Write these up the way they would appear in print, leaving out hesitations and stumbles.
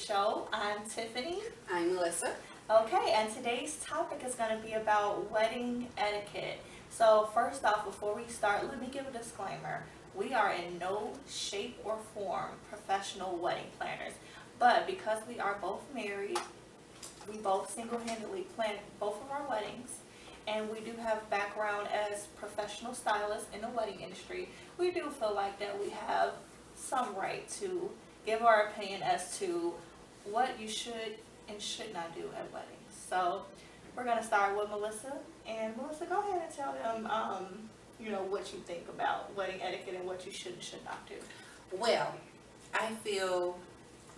show. I'm Tiffany. I'm Melissa. Okay, and today's topic is going to be about wedding etiquette. So, first off, before we start, let me give a disclaimer. We are in no shape or form professional wedding planners, but because we are both married, we both single-handedly planned both of our weddings, and we do have background as professional stylists in the wedding industry. We do feel like that we have some right to give our opinion as to what you should and should not do at weddings. So we're gonna start with Melissa, and Melissa, go ahead and tell them, what you think about wedding etiquette and what you should and should not do. Well, I feel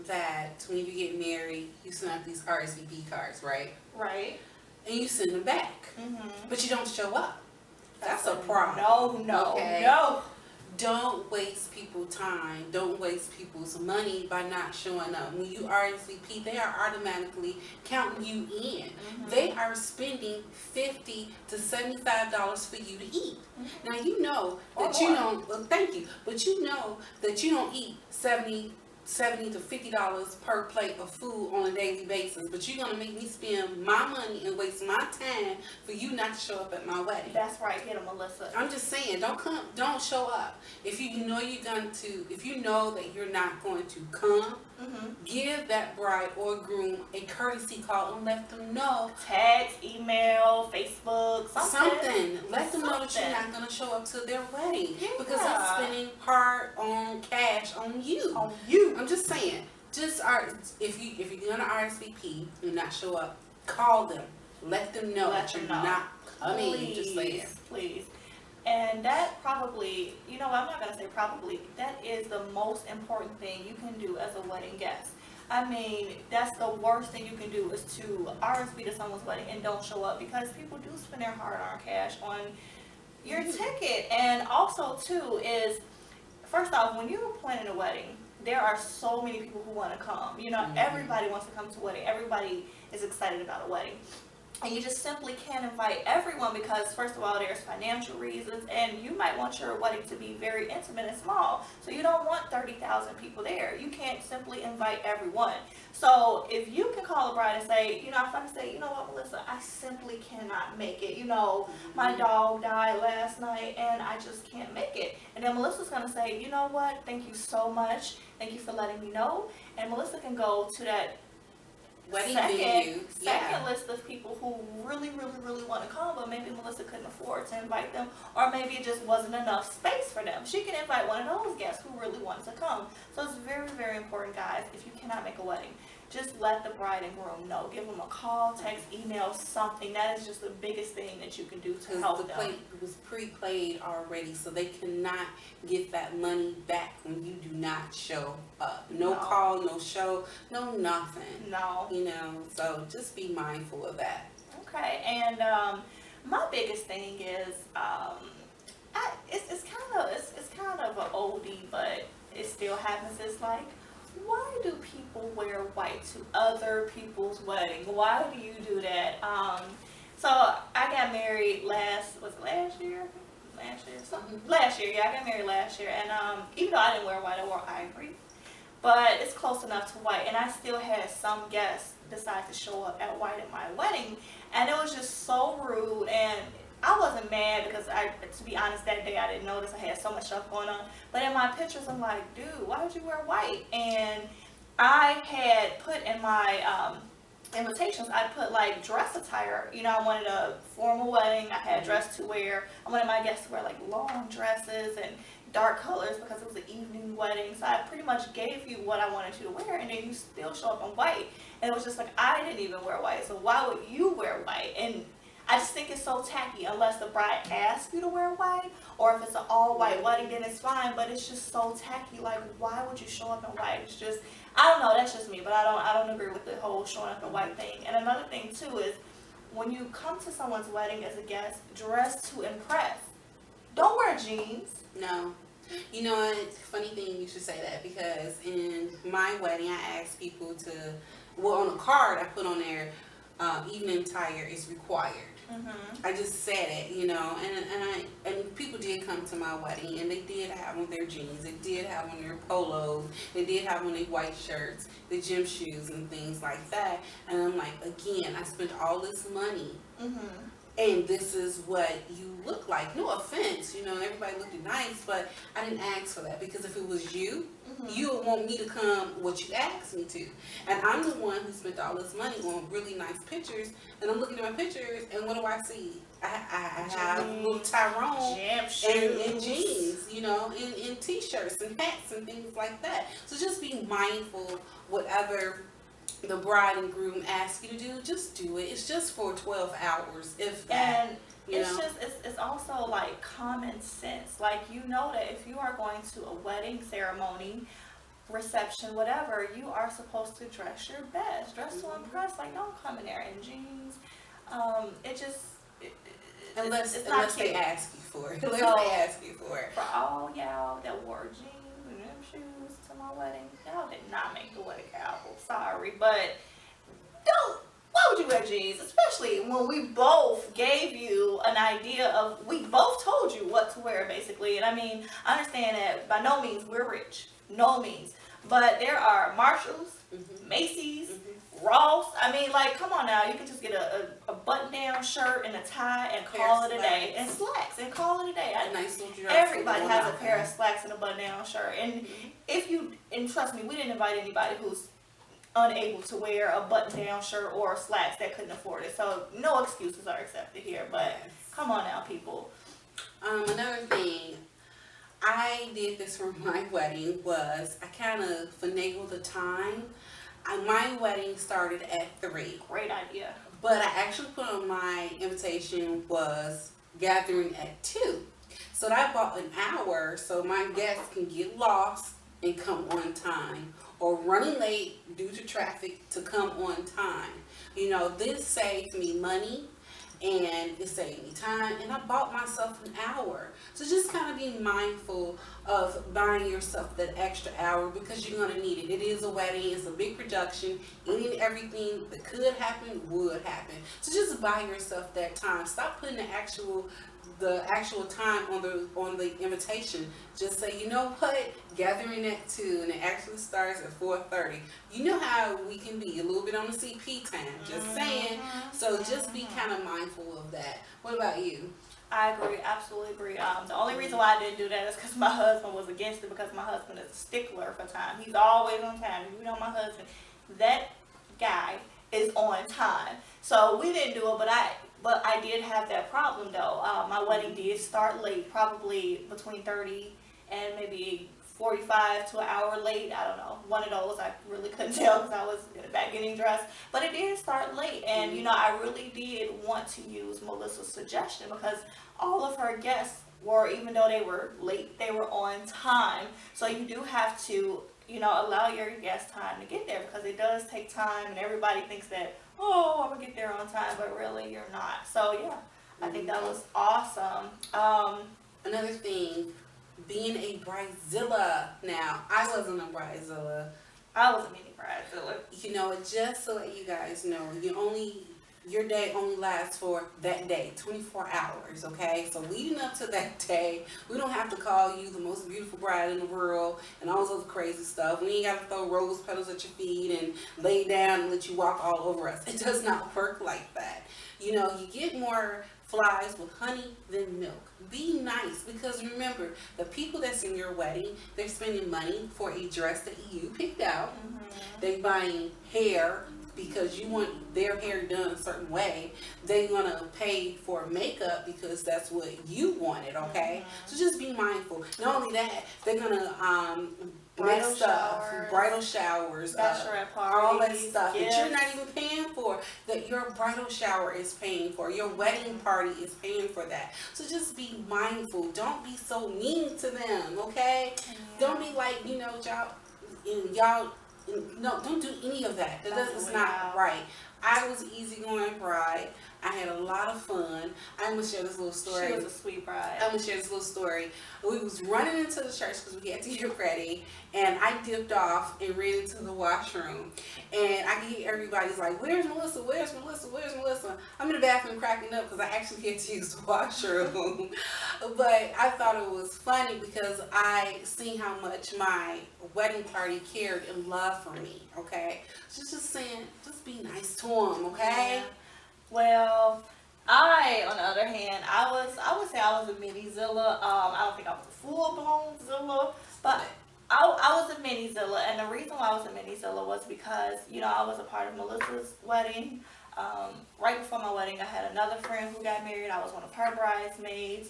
that when you get married, you send out these RSVP cards, right? Right. And you send them back, but you don't show up. That's a problem. No. Don't waste people's time. Don't waste people's money by not showing up. When you RSVP, they are automatically counting you in. They are spending $50 to $75 for you to eat. Now you know that you don't. Well, thank you, but you know that you don't eat $70 to $50 per plate of food on a daily basis, but you're gonna make me spend my money and waste my time for you not to show up at my wedding. That's right, get 'em, Melissa. I'm just saying, don't show up. If you know if you know that you're not going to come, give that bride or groom a courtesy call and let them know. Text, email, Facebook, something. Let them know that you're not going to show up to their wedding because it's spending hard-earned cash on you. I'm just saying. If you're gonna RSVP and not show up, call them. Let them know that you're not coming. Just saying. Please. And that probably, I'm not gonna say probably, that is the most important thing you can do as a wedding guest. I mean, that's the worst thing you can do is to RSVP to someone's wedding and don't show up, because people do spend their hard-earned cash on your ticket. And also too is, first off, when you're planning a wedding, there are so many people who want to come. Everybody wants to come to a wedding. Everybody is excited about a wedding. And you just simply can't invite everyone because, first of all, there's financial reasons, and you might want your wedding to be very intimate and small. So you don't want 30,000 people there. You can't simply invite everyone. So if you can call a bride and say, if I can say, you know what, Melissa, I simply cannot make it. My dog died last night and I just can't make it. And then Melissa's going to say, you know what, thank you so much. Thank you for letting me know. And Melissa can go to that wedding second list of people who really, really, really want to come, but maybe Melissa couldn't afford to invite them, or maybe it just wasn't enough space for them. She can invite one of those guests who really wants to come. So it's very, very important, guys. If you cannot make a wedding, just let the bride and groom know. Give them a call, text, email, something. That is just the biggest thing that you can do to help them. The plate was pre-played already, so they cannot get that money back when you do not show up. No call, no show, no nothing. No. So just be mindful of that. Okay, and my biggest thing is, it's kind of an oldie, but it still happens. It's like, why do people wear white to other people's wedding? Why do you do that? So I got married last year? Last year, yeah, I got married last year. And even though I didn't wear white, I wore ivory. But it's close enough to white. And I still had some guests decide to show up at white at my wedding. And it was just so rude. And I wasn't mad because to be honest, that day I didn't notice I had so much stuff going on. But in my pictures, I'm like, dude, why would you wear white? And I had put in my invitations, I put like dress attire. I wanted a formal wedding. I had dress to wear. I wanted my guests to wear like long dresses and dark colors because it was an evening wedding. So I pretty much gave you what I wanted you to wear, and then you still show up in white. And it was just like, I didn't even wear white, so why would you wear white? And I just think it's so tacky unless the bride asks you to wear white, or if it's an all-white wedding, then it's fine, but it's just so tacky. Like, why would you show up in white? It's just, I don't know, that's just me, but I don't agree with the whole showing up in white thing. And another thing, too, is when you come to someone's wedding as a guest, dress to impress. Don't wear jeans. No. You know what? It's a funny thing you should say that, because in my wedding, I asked people to, on a card I put on there, evening attire is required. I just said it, you know, and people did come to my wedding, and they did have on their jeans, they did have on their polos, they did have on their white shirts, the gym shoes and things like that. And I'm like, again, I spent all this money, and this is what you look like. No offense, you know, everybody looked nice, but I didn't ask for that, because if it was you, you would want me to come what you asked me to. And I'm the one who spent all this money on really nice pictures, and I'm looking at my pictures, and what do I see? I have little Tyrone and jeans, you know, and t-shirts and hats and things like that. So just be mindful, whatever the bride and groom ask you to do, just do it. It's just for 12 hours, if that. And it's also like common sense. Like, you know that if you are going to a wedding ceremony, reception, whatever, you are supposed to dress your best, dress to impress. Like, don't come in there in jeans. Unless they ask you for it. Unless So, they ask you for it. For all y'all that wore jeans and them shoes to my wedding, y'all did not make the wedding album. Sorry, but why would you wear jeans? Especially when we both gave you an idea of, we both told you what to wear, basically. And I mean, I understand that by no means we're rich. No means. But there are Marshalls, Macy's, Ross. I mean, like, come on now. You can just get a button-down shirt and a tie and call it a day. And slacks and call it a day. A nice little dress. Everybody has a pair of slacks and a button-down shirt. And and trust me, we didn't invite anybody who's unable to wear a button-down shirt or slacks that couldn't afford it. So no excuses are accepted here. But come on now, people. Another thing I did this for my wedding was I kind of finagled the time. My wedding started at 3. Great idea. But I actually put on my invitation was gathering at 2. So I bought an hour so my guests can get lost and come on time, or running late due to traffic to come on time. You know, this saves me money and it saved me time, and I bought myself an hour. So just kind of be mindful of buying yourself that extra hour, because you're going to need it. It is a wedding, it's a big production, any and everything that could happen would happen. So just buy yourself that time. Stop putting the actual time on the invitation. Just say, you know what, gathering at 2 and it actually starts at 4:30. You know how we can be a little bit on the CP time, just saying. So just be kind of mindful of that. What about you? I agree, absolutely agree. The only reason why I didn't do that is because my husband was against it, because my husband is a stickler for time. He's always on time. You know my husband, that guy is on time. So we didn't do it, but I did have that problem though. My wedding did start late, probably between 30 and maybe 45 to an hour late. I don't know. One of those I really couldn't tell because I was in the back getting dressed. But it did start late, and you know, I really did want to use Melissa's suggestion, because all of her guests were, even though they were late, they were on time. So you do have to, you know, allow your guests time to get there, because it does take time, and everybody thinks that, oh, I'm gonna get there on time, but really you're not. So yeah, I think that was awesome. Another thing, being a Bridezilla. Now, I wasn't a Bridezilla. I was a mini Bridezilla. You know, just to let you guys know, your day only lasts for that day, 24 hours, okay? So leading up to that day, we don't have to call you the most beautiful bride in the world and all those other crazy stuff. We ain't got to throw rose petals at your feet and lay down and let you walk all over us. It does not work like that. You know, you get more flies with honey than milk. Be nice, because remember, the people that's in your wedding, they're spending money for a dress that you picked out. They're buying hair because you want their hair done a certain way. They're gonna pay for makeup because that's what you wanted, okay? So just be mindful. Not only that, they're gonna Bridal showers, bachelorette parties, all that stuff gifts that you're not even paying for, that your bridal shower is paying for, your wedding party is paying for that. So just be mindful. Don't be so mean to them, okay? Don't be like, you know, y'all, no, don't do any of that. That's not right. I was easygoing bride. I had a lot of fun. I'm gonna share this little story. She was a sweet bride. I'm gonna share this little story. We was running into the church because we had to get ready, and I dipped off and ran into the washroom. And I could hear everybody's like, "Where's Melissa? Where's Melissa? Where's Melissa?" I'm in the bathroom cracking up because I actually had to use the washroom. But I thought it was funny because I seen how much my wedding party cared and loved for me. Okay, so just saying, just be nice to them. Okay. Yeah. Well, on the other hand, I would say I was a mini Zilla. I don't think I was a full blown Zilla, but I was a mini Zilla, and the reason why I was a mini Zilla was because I was a part of Melissa's wedding. Right before my wedding, I had another friend who got married. I was one of her bridesmaids.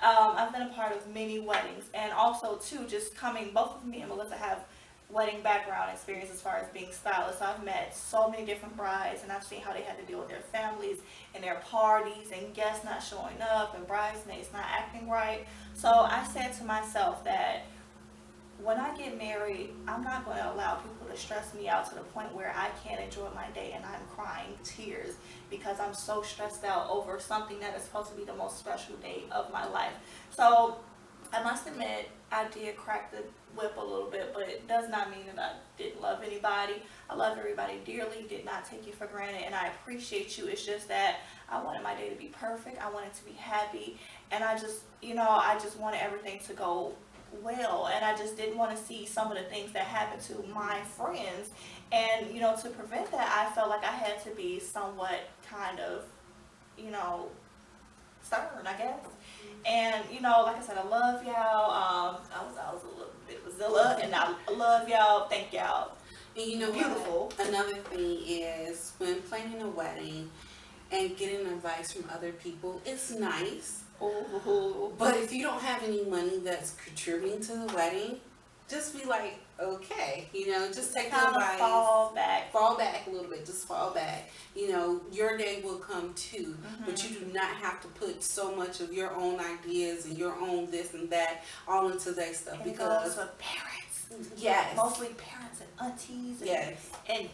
I've been a part of many weddings, and also too, just coming. Both of me and Melissa have wedding background experience as far as being stylists. So I've met so many different brides, and I've seen how they had to deal with their families and their parties and guests not showing up and bridesmaids not acting right. So I said to myself that when I get married, I'm not going to allow people to stress me out to the point where I can't enjoy my day and I'm crying tears because I'm so stressed out over something that is supposed to be the most special day of my life. So I must admit, I did crack the whip a little bit, but it does not mean that I didn't love anybody. I love everybody dearly, did not take you for granted, and I appreciate you. It's just that I wanted my day to be perfect. I wanted to be happy, and I just wanted everything to go well, and I just didn't want to see some of the things that happened to my friends. And to prevent that, I felt like I had to be somewhat kind of stern, I guess. And like I said, I love y'all. I was a little bit of a Zilla, and I love y'all. Thank y'all. And you know Beautiful. what? Another thing is when planning a wedding and getting advice from other people, it's nice. Ooh. But if you don't have any money that's contributing to the wedding, just be like, okay, just take the Kind of advice. fall back. Fall back a little bit, just fall back. Your day will come too, but you do not have to put so much of your own ideas and your own this and that all into their stuff And because it goes with parents. yes, Mostly parents and aunties. And, yes, And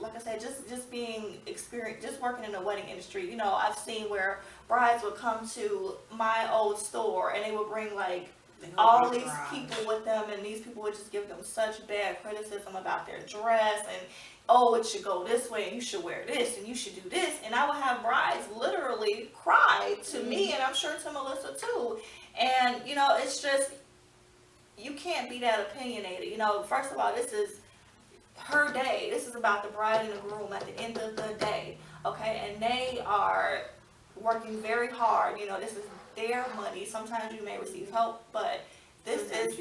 like I said, just being experienced, just working in the wedding industry. I've seen where brides would come to my old store and they would bring like all these people with them, and these people would just give them such bad criticism about their dress and it should go this way and you should wear this and you should do this, and I would have brides literally cry to me, and I'm sure to Melissa too. And it's just, you can't be that opinionated. First of all, this is her day. This is about the bride and the groom at the end of the day, okay? And they are working very hard. This is their money. Sometimes you may receive help, but this is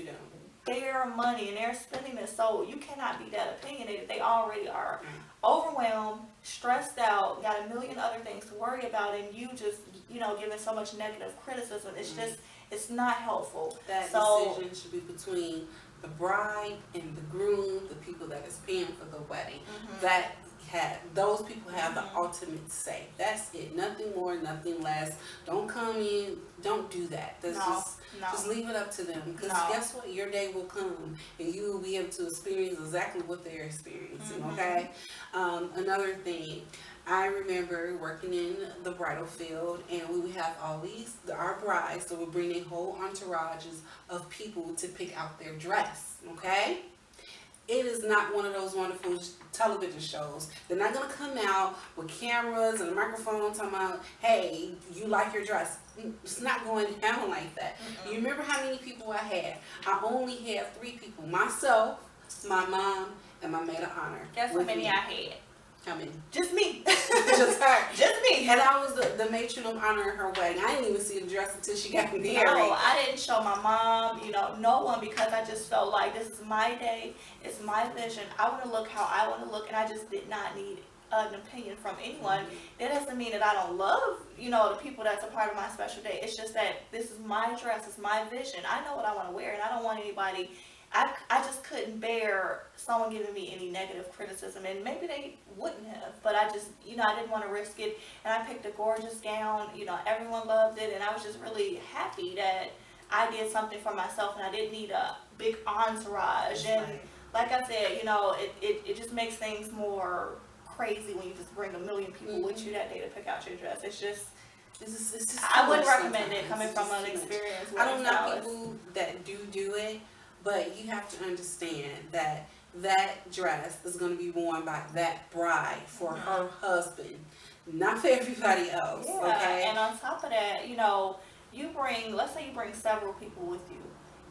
their money and they're spending it. So you cannot be that opinionated. They already are overwhelmed, stressed out, got a million other things to worry about, and you just, giving so much negative criticism. It's just, it's not helpful. That decision should be between the bride and the groom, the people that is paying for the wedding. Those people have the ultimate say. That's it. Nothing more, nothing less. Don't come in. Don't do that. Just leave it up to them. Because guess what? Your day will come, and you will be able to experience exactly what they're experiencing. Okay. Another thing. I remember working in the bridal field, and we would have our brides, so we bring in whole entourages of people to pick out their dress, okay? It is not one of those wonderful television shows. They're not going to come out with cameras and a microphone talking about, hey, you like your dress. It's not going down like that. You remember how many people I had? I only had 3 people, myself, my mom, and my maid of honor. Guess how many I had? How many? Just me. Just her. Just me. And I was the matron of honor in her wedding. I didn't even see the dress until she got married. No, I didn't show my mom, no one, because I just felt like this is my day. It's my vision. I want to look how I want to look, and I just did not need an opinion from anyone. That doesn't mean that I don't love, the people that's a part of my special day. It's just that this is my dress. It's my vision. I know what I want to wear, and I don't want anybody. I just couldn't bear someone giving me any negative criticism, and maybe they wouldn't have, but I just, I didn't want to risk it, and I picked a gorgeous gown, everyone loved it, and I was just really happy that I did something for myself, and I didn't need a big entourage, and like I said, it just makes things more crazy when you just bring a million people with you that day to pick out your dress. It's just It's just I wouldn't too much recommend it coming sometimes. from an It's too much. experience. I don't know people that do it, but you have to understand that that dress is going to be worn by that bride for her husband, not for everybody else. Yeah, Okay. and on top of that, let's say you bring several people with you.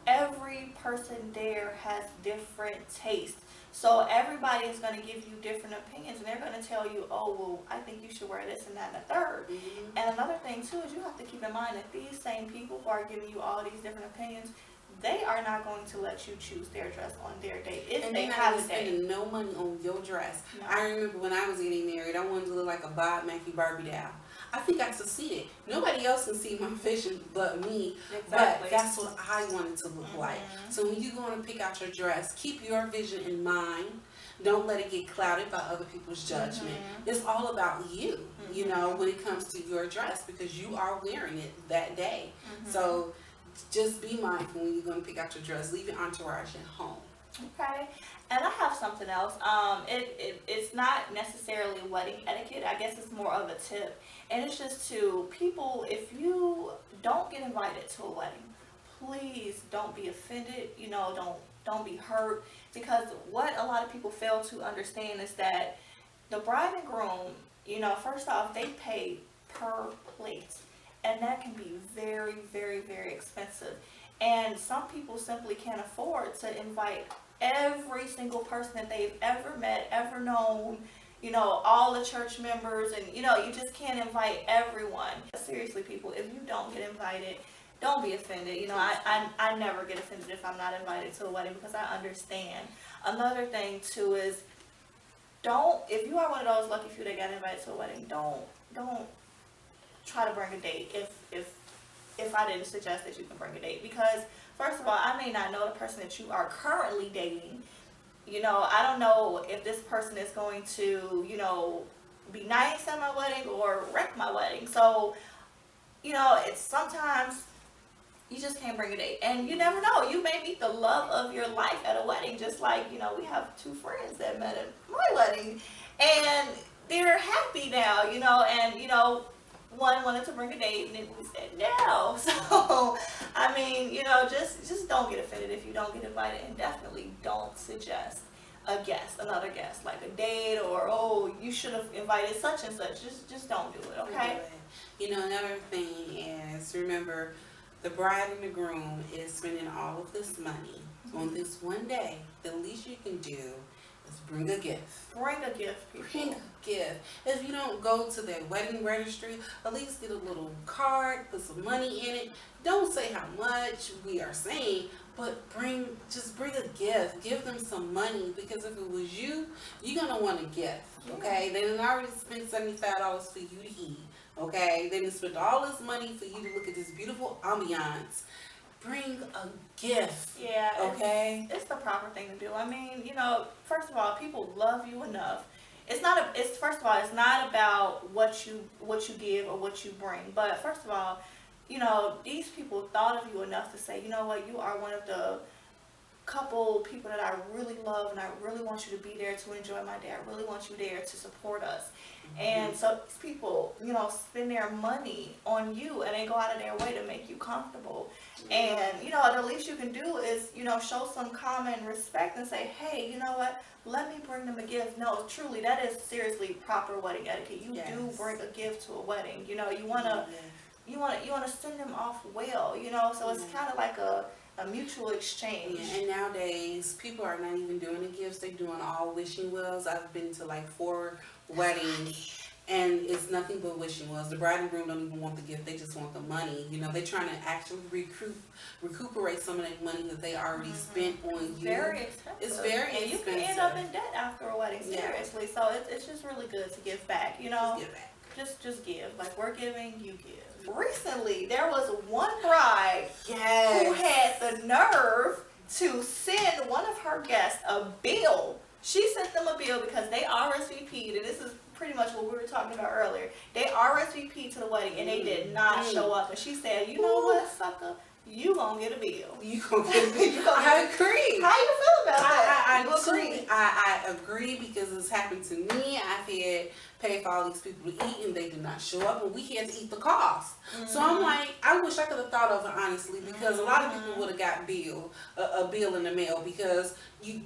Every person there has different tastes. So everybody is going to give you different opinions, and they're going to tell you, oh, well, I think you should wear this and that and the third. Mm-hmm. And another thing, too, is you have to keep in mind that these same people who are giving you all these different opinions, they are not going to let you choose their dress on their day if And they they're have not a day. spending no money on your dress. No. I remember when I was getting married, I wanted to look like a Bob Mackie Barbie doll. I think I succeeded. Nobody else can see my vision but me. Exactly. But that's what I wanted to look like. So when you go to pick out your dress, keep your vision in mind. Don't let it get clouded by other people's judgment. It's all about you, when it comes to your dress, because you are wearing it that day. So just be mindful when you're going to pick out your dress. Leave your entourage at home. Okay, and I have something else. It's not necessarily wedding etiquette. I guess it's more of a tip, and it's just to people: if you don't get invited to a wedding, please don't be offended. Don't be hurt, because what a lot of people fail to understand is that the bride and groom, first off, they pay per plate, and that can be very, very, very expensive. And some people simply can't afford to invite every single person that they've ever met, ever known, all the church members, and you just can't invite everyone. Seriously, people, if you don't get invited, don't be offended. I never get offended if I'm not invited to a wedding, because I understand. Another thing too is, if you are one of those lucky few that got invited to a wedding, don't try to bring a date if I didn't suggest that you can bring a date, because first of all, I may not know the person that you are currently dating. I don't know if this person is going to, be nice at my wedding or wreck my wedding. So, it's sometimes you just can't bring a date, and you never know. You may meet the love of your life at a wedding, just like, we have two friends that met at my wedding, and they're happy now, and, one wanted to bring a date, and then we said no. So, I mean, just don't get offended if you don't get invited, and definitely don't suggest another guest, like a date, or, oh, you should have invited such and such. Just don't do it, okay? Another thing is, remember, the bride and the groom is spending all of this money on this one day. The least you can do is bring a gift. Bring a gift, people. Bring a gift. If you don't go to their wedding registry, at least get a little card, put some money in it. Don't say how much we are saying, but just bring a gift. Give them some money, because if it was you, you're gonna want a gift. Okay? They done already spent $75 for you to eat. Okay? They done spent all this money for you to look at this beautiful ambiance. Bring a gift. Yeah. Okay? It's the proper thing to do. I mean, first of all, people love you enough. First of all, it's not about what you give or what you bring. But first of all, these people thought of you enough to say, you know what, you are one of the couple people that I really love, and I really want you to be there to enjoy my day. I really want you there to support us. And so these people, spend their money on you, and they go out of their way to make you comfortable. And, the least you can do is, show some common respect and say, hey, you know what, let me bring them a gift. No, truly, that is seriously proper wedding etiquette. You do bring a gift to a wedding. You want to send them off well, so it's kind of like a mutual exchange. Yeah, and nowadays, people are not even doing the gifts. They're doing all wishing wells. I've been to like 4 weddings, and it's nothing but wishing wells. The bride and groom don't even want the gift. They just want the money. They're trying to actually recuperate some of that money that they already spent on you. Very expensive. It's very expensive. And you can end up in debt after a wedding, seriously. So it's just really good to give back, Just give back. Just give. Like, we're giving, you give. Recently, there was one bride who had the nerve to send one of her guests a bill. She sent them a bill because they RSVP'd, and this is pretty much what we were talking about earlier. They RSVP'd to the wedding, and they did not show up. And she said, you know what, sucker? you gonna get a bill. You gonna get a bill. I agree. How you feel about that? I agree because it's happened to me. I've had paid for all these people to eat and they did not show up and we had to eat the cost. So I'm like, I wish I could have thought of it honestly because a lot of people would have got a bill in the mail because you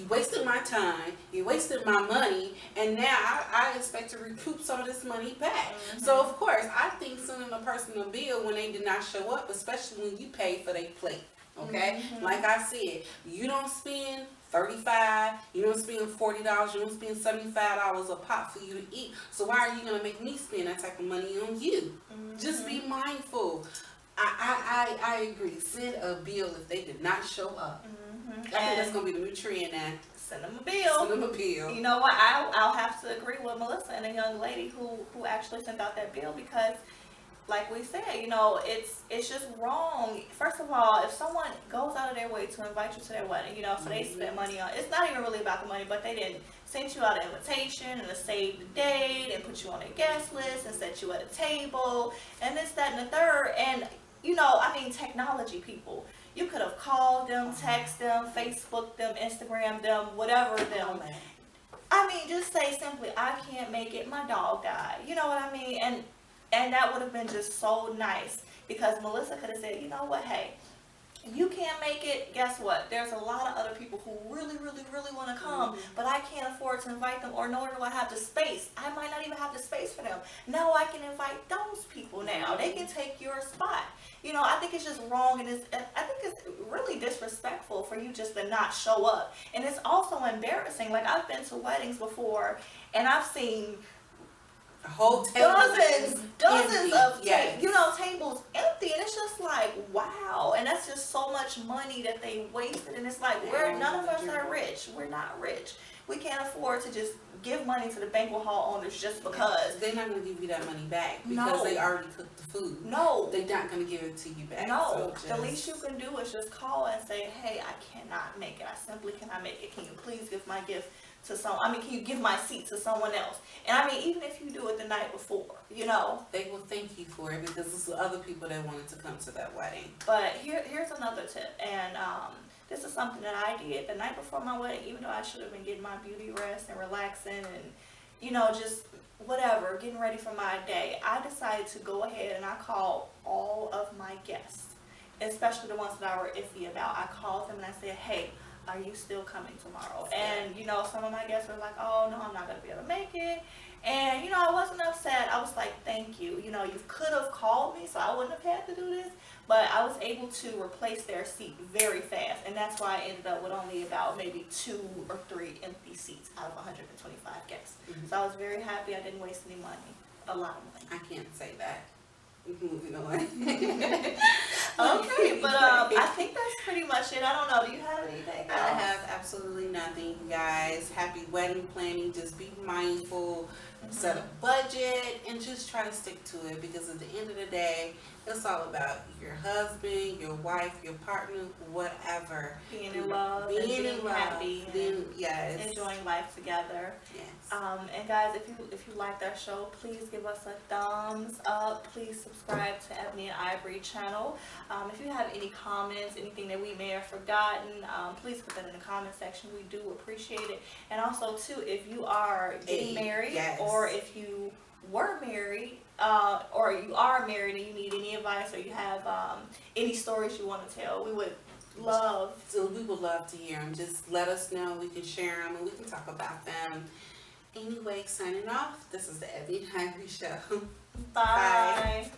wasted my time, you wasted my money, and now I expect to recoup some of this money back. So of course I think sending a person a bill when they did not show up, especially when you pay for their plate. Okay, like I said, you don't spend $35, you don't spend $40, you don't spend $75 a pop for you to eat. So why are you gonna make me spend that type of money on you? Just be mindful. I agree. Send a bill if they did not show up. I think that's gonna be the new trend now. Send them a bill. Send them a bill. You know what? I'll have to agree with Melissa and a young lady who actually sent out that bill because, like we said, you know, it's just wrong. First of all, if someone goes out of their way to invite you to their wedding, you know, so they spend money on, it's not even really about the money, but they didn't send you out an invitation and a save the date and put you on a guest list and set you at a table and this, that, and the third. And, you know, I mean, technology people. You could have called them, text them, Facebook them, Instagram them, whatever them. I mean, just say simply, I can't make it, my dog died. You know what I mean? And that would have been just so nice because Melissa could have said, you know what, hey, you can't make it, guess what? There's a lot of other people who really, really, really want to come, but I can't afford to invite them, or nor do I have the space. I might not even have the space for them. Now I can invite those people now. They can take your spot. You know, I think it's just wrong, and I think it's really disrespectful for you just to not show up. And it's also embarrassing. Like, I've been to weddings before, and I've seen a whole table dozens of tables empty, and it's just like, wow. And that's just so much money that they wasted. And it's like, none of us are rich. We're not rich. We can't afford to just give money to the banquet hall owners just because. They're not going to give you that money back because they already cooked the food. No. They're not going to give it to you back. No. So the least you can do is just call and say, hey, I cannot make it. I simply cannot make it. Can you please give my gift to can you give my seat to someone else? And I mean, even if you do it the night before, you know. They will thank you for it because there's other people that wanted to come to that wedding. But here's another tip, and this is something that I did the night before my wedding, even though I should have been getting my beauty rest and relaxing and, you know, just whatever, getting ready for my day. I decided to go ahead and I called all of my guests, especially the ones that I were iffy about. I called them and I said, hey, are you still coming tomorrow? And, you know, some of my guests were like, oh, no, I'm not going to be able to make it. And, you know, I wasn't upset. I was like, thank you. You know, you could have called me so I wouldn't have had to do this. But I was able to replace their seat very fast. And that's why I ended up with only about maybe 2 or 3 empty seats out of 125 guests. So I was very happy I didn't waste any money. A lot of money. I can't say that. Moving on. Okay, but I think that's pretty much it. I don't know. Do you have anything else? I have absolutely nothing, you guys. Happy wedding planning. Just be mindful, set a budget, and just try to stick to it because at the end of the day, it's all about your husband, your wife, your partner, whatever. Being in love, being happy, yes, enjoying life together. Yes. And guys, if you liked our show, please give us a thumbs up. Please subscribe to Ebony and Ivory channel. If you have any comments, anything that we may have forgotten, please put that in the comment section. We do appreciate it. And also, too, if you are getting married, or if you were married, or you are married and you need any advice, or you have any stories you want to tell, we would love to hear them. Just let us know. We can share them and we can talk about them. Anyway, signing off. This is the Ebony and Ivory Show. Bye.